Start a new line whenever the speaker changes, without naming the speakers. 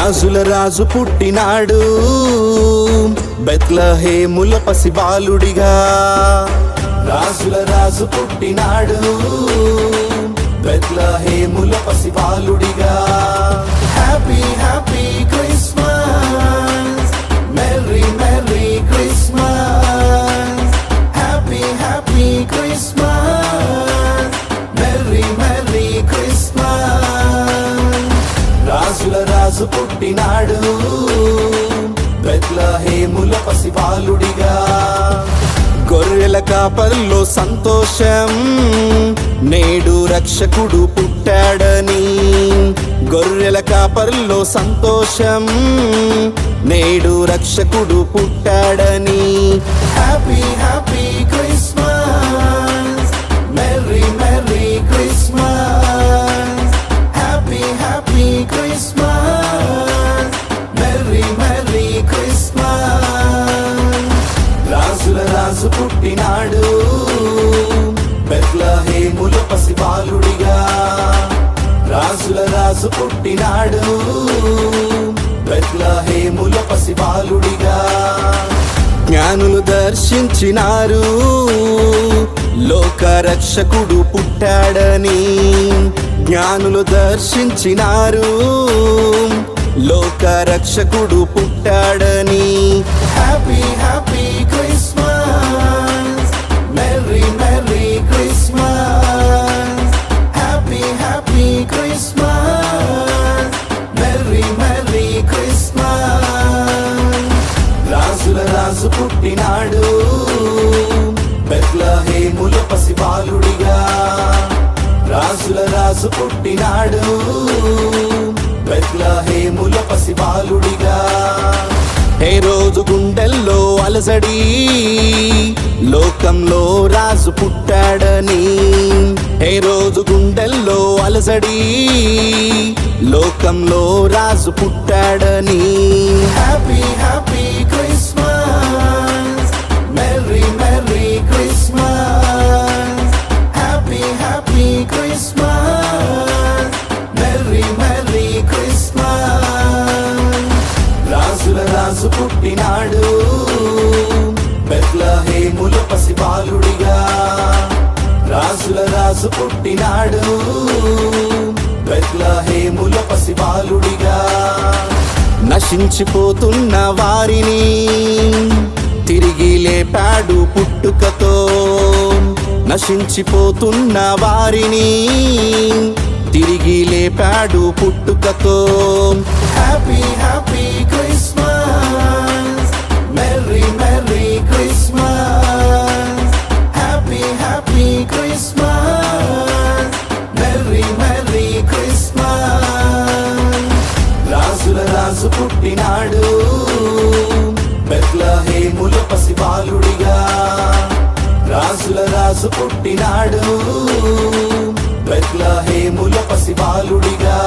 రాజుల రాజు పుట్టినాడు బెత్లెహేముల పసిబాలుడిగా. రాజుల రాజు పుట్టినాడు బెత్లెహేముల పసిబాలుడిగా. Happy happy Christmas, merry merry Christmas. Happy happy Christmas, merry merry Christmas. రాజుల రాజు పుట్టినాడు బెత్లెహేముల పసిబాలుడిగా. గొర్రెల కాపర్లో సంతోషం, నేడు రక్షకుడు పుట్టాడని. గొర్రెల కాపర్లో సంతోషం, నేడు రక్షకుడు పుట్టాడని. Happy happy Christmas, merry merry Christmas. Happy happy Christmas, merry merry Christmas. రాజుల రాజు పుట్టినాడు బెత్లెహేముల పసిబాలుడిగా. రాజుల రాజు పుట్టినాడు బెత్లెహేముల పసిబాలుడిగా. జ్ఞానులు దర్శించినారు లోక రక్షకుడు పుట్టాడని. జ్ఞానులు దర్శించినారు లోక రక్షకుడు పుట్టాడని. Happy happy Christmas, merry merry Christmas. Happy happy Christmas, merry merry Christmas. రాజుల రాజు పుట్టినాడు బెత్లెహేముల పసిబాలుడిగా. రాజుల రాజు పుట్టినాడు బెత్లెహేముల పసిబాలుడిగా. హేరోదు గుండెల్లో అలజడి, లోకంలో రాజు పుట్టాడని. హేరోదు గుండెల్లో అలజడి, లోకంలో రాజు పుట్టాడని. Happy happy Christmas, merry merry Christmas. Happy happy Christmas, merry merry Christmas. రాజుల రాజు పుట్టినాడు బెత్లెహేముల పసిబాలుడిగా. రాజుల రాజు పుట్టినాడు బెత్లెహేముల పసిబాలుడిగా. నశించిపోతున్న వారిని తిరిగి లేపాడు పుట్టుకతో. నశించిపోతున్న వారిని తిరిగి లేపాడు పుట్టుకతో. Happy happy Christmas, merry merry Christmas. Happy happy Christmas, merry merry Christmas. రాజుల రాజు పుట్టినాడు బెత్లెహేముల పసిబాలుడిగా. రాజుల రాజు పుట్టినాడు బెత్లెహేముల పసిబాలుడిగా.